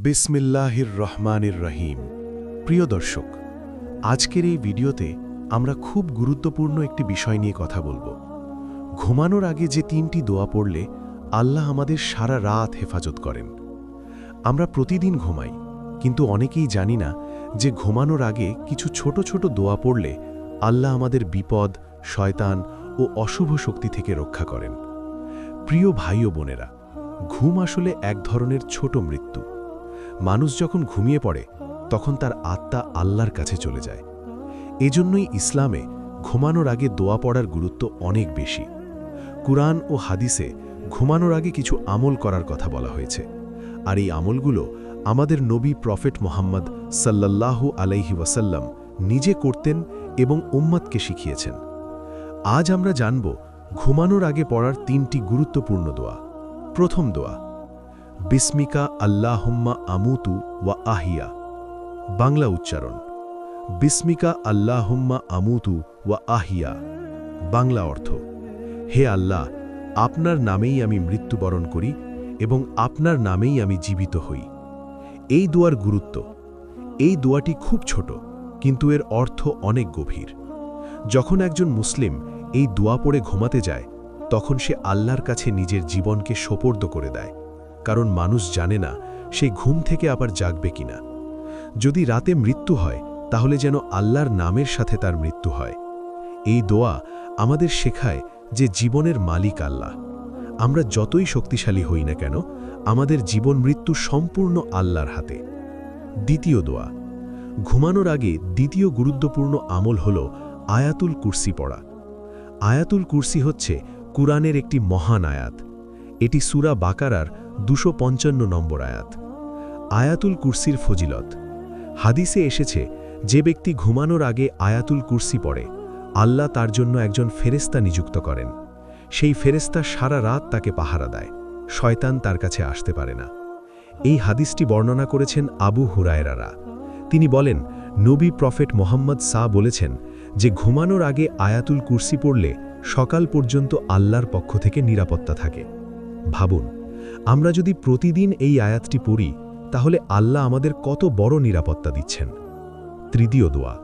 বিসমিল্লাহির রহমানির রহিম। প্রিয় দর্শক, আজকের এই ভিডিওতে আমরা খুব গুরুত্বপূর্ণ একটি বিষয় নিয়ে কথা বলবো। ঘুমানোর আগে যে 3টি দোয়া পড়লে আল্লাহ আমাদের সারা রাত হেফাজত করেন। আমরা প্রতিদিন ঘুমাই, কিন্তু অনেকেই জানি না যে ঘুমানোর আগে কিছু ছোট ছোট দোয়া পড়লে আল্লাহ আমাদের বিপদ, শয়তান ও অশুভ শক্তি থেকে রক্ষা করেন। প্রিয় ভাই ও বোনেরা, ঘুম আসলে এক ধরনের ছোট মৃত্যু। মানুষ যখন ঘুমিয়ে পড়ে তখন তার আত্মা আল্লাহর কাছে চলে যায়। এজন্যই ইসলামে ঘুমানোর আগে দোয়া পড়ার গুরুত্ব অনেক বেশি। কুরআন ও হাদিসে ঘুমানোর আগে কিছু আমল করার কথা বলা হয়েছে, আর এই আমলগুলো আমাদের নবী প্রফেট মুহাম্মদ সাল্লাল্লাহু আলাইহি ওয়াসাল্লাম নিজে করতেন এবং উম্মতকে শিখিয়েছেন। আজ আমরা জানব ঘুমানোর আগে পড়ার 3টি গুরুত্বপূর্ণ দোয়া। প্রথম দোয়া, বিসমিকা আল্লাহুম্মা আমুতু ওয়া আহিয়া। বাংলা উচ্চারণ, বিসমিকা আল্লাহুম্মা আমুতু ওয়া আহিয়া। বাংলা অর্থ, হে আল্লাহ, আপনার নামেই আমি মৃত্যুবরণ করি এবং আপনার নামেই আমি জীবিত হই। এই দোয়ার গুরুত্ব, এই দোয়াটি খুব ছোট, কিন্তু এর অর্থ অনেক গভীর। যখন একজন মুসলিম এই দোয়া পড়ে ঘুমাতে যায়, তখন সে আল্লাহর কাছে নিজের জীবনকে সোপর্দ করে দেয়, কারণ মানুষ জানে না সে ঘুম থেকে আবার জাগবে কিনা। যদি রাতে মৃত্যু হয়, তাহলে যেন আল্লাহর নামের সাথে তার মৃত্যু হয়। এই দোয়া আমাদের শেখায় যে জীবনের মালিক আল্লাহ। আমরা যতই শক্তিশালী হই না কেন, আমাদের জীবন মৃত্যু সম্পূর্ণ আল্লাহর হাতে। দ্বিতীয় দোয়া, ঘুমানোর আগে দ্বিতীয় গুরুত্বপূর্ণ আমল হল আয়াতুল কুরসি পড়া। আয়াতুল কুরসি হচ্ছে কুরআনের একটি মহান আয়াত। এটি সূরা বাকারার 255 নম্বর আয়াত। আয়াতুল কুরসির ফজিলত, হাদিসে এসেছে, যে ব্যক্তি ঘুমানোর আগে আয়াতুল কুরসি পড়ে, আল্লাহ তার জন্য একজন ফেরেশতা নিযুক্ত করেন। সেই ফেরেশতা সারা রাত তাকে পাহারা দেয়, শয়তান তার কাছে আসতে পারে না। এই হাদিসটি বর্ণনা করেছেন আবু হুরায়রা। তিনি বলেন, নবী প্রফেট মুহাম্মদ বলেছেন যে ঘুমানোর আগে আয়াতুল কুরসি পড়লে সকাল পর্যন্ত আল্লাহর পক্ষ থেকে নিরাপত্তা থাকে। ভাবুন, আমরা যদি প্রতিদিন এই আয়াতটি পড়ি, তাহলে আল্লাহ আমাদের কত বড় নিরাপত্তা দিচ্ছেন। তৃতীয় দোয়া,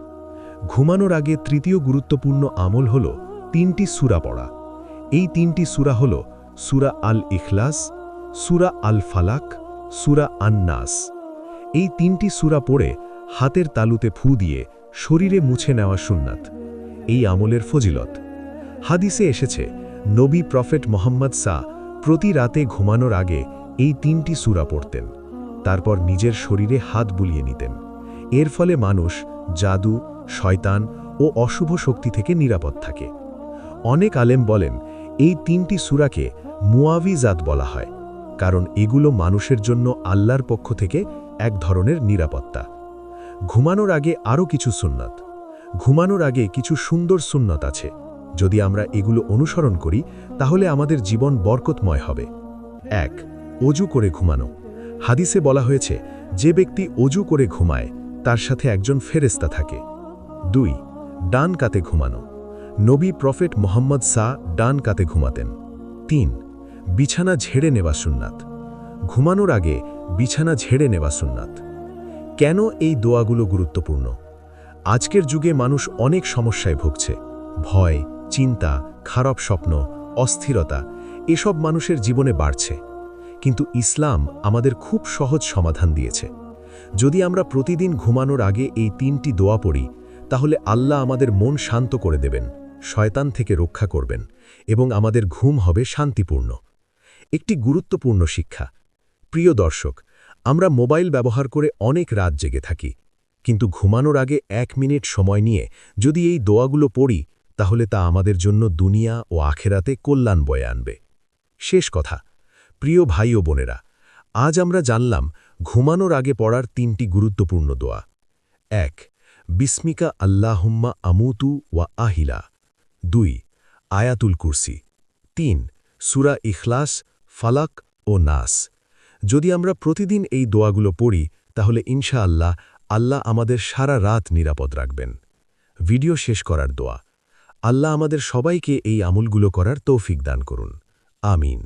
ঘুমানোর আগে তৃতীয় গুরুত্বপূর্ণ আমল হল 3টি সূরা পড়া। এই 3টি সূরা হল সূরা আল ইখলাস, সূরা আল ফালাক, সূরা আন-নাস। এই 3টি সূরা পড়ে হাতের তালুতে ফু দিয়ে শরীরে মুছে নেওয়া সুন্নাত। এই আমলের ফজিলত, হাদিসে এসেছে, নবী প্রফেট মুহাম্মদ প্রতি রাতে ঘুমানোর আগে এই 3টি সূরা পড়তেন, তারপর নিজের শরীরে হাত বুলিয়ে নিতেন। এর ফলে মানুষ জাদু, শয়তান ও অশুভ শক্তি থেকে নিরাপদ থাকে। অনেক আলেম বলেন, এই 3টি সূরাকে মুআবিজাত বলা হয়, কারণ এগুলো মানুষের জন্য আল্লাহর পক্ষ থেকে এক ধরনের নিরাপত্তা। ঘুমানোর আগে আরও কিছু সুন্নত। ঘুমানোর আগে কিছু সুন্দর সুন্নত আছে। যদি আমরা এগুলো অনুসরণ করি, তাহলে আমাদের জীবন বরকতময় হবে। 1. অজু করে ঘুমানো। হাদিসে বলা হয়েছে, যে ব্যক্তি অজু করে ঘুমায়, তার সাথে একজন ফেরেশতা থাকে। 2. ডান কাতে ঘুমানো। নবী প্রফেট মুহাম্মদ ডান কাতে ঘুমাতেন। 3. বিছানা ঝেড়ে নেওয়া সুন্নাত। ঘুমানোর আগে বিছানা ঝেড়ে নেওয়া সুন্নাত। কেন এই দোয়াগুলো গুরুত্বপূর্ণ? আজকের যুগে মানুষ অনেক সমস্যায় ভুগছে। ভয়, চিন্তা, খারাপ স্বপ্ন, অস্থিরতা, এসব মানুষের জীবনে বাড়ছে। কিন্তু ইসলাম আমাদের খুব সহজ সমাধান দিয়েছে। যদি আমরা প্রতিদিন ঘুমানোর আগে এই 3টি দোয়া পড়ি, তাহলে আল্লাহ আমাদের মন শান্ত করে দেবেন, শয়তান থেকে রক্ষা করবেন এবং আমাদের ঘুম হবে শান্তিপূর্ণ। একটি গুরুত্বপূর্ণ শিক্ষা। প্রিয় দর্শক, আমরা মোবাইল ব্যবহার করে অনেক রাত জেগে থাকি, কিন্তু ঘুমানোর আগে 1 মিনিট সময় নিয়ে যদি এই দোয়াগুলো পড়ি, তাহলে তা আমাদের জন্য দুনিয়া ও আখেরাতে কল্যাণ বয়ে আনবে। শেষ কথা, প্রিয় ভাই ও বোনেরা, আজ আমরা জানলাম ঘুমানোর আগে পড়ার 3টি গুরুত্বপূর্ণ দোয়া। 1. বিসমিকা আল্লাহুম্মা আমুতু ওয়া আহিলা। 2. আয়াতুল কুরসি। 3. সূরা ইখলাস, ফালাক ও নাস। যদি আমরা প্রতিদিন এই দোয়াগুলো পড়ি, তাহলে ইনশাআল্লাহ আল্লাহ আমাদের সারা রাত নিরাপদ রাখবেন। ভিডিও শেষ করার দোয়া, আল্লাহ আমাদের সবাইকে এই আমলগুলো করার তৌফিক দান করুন। আমিন।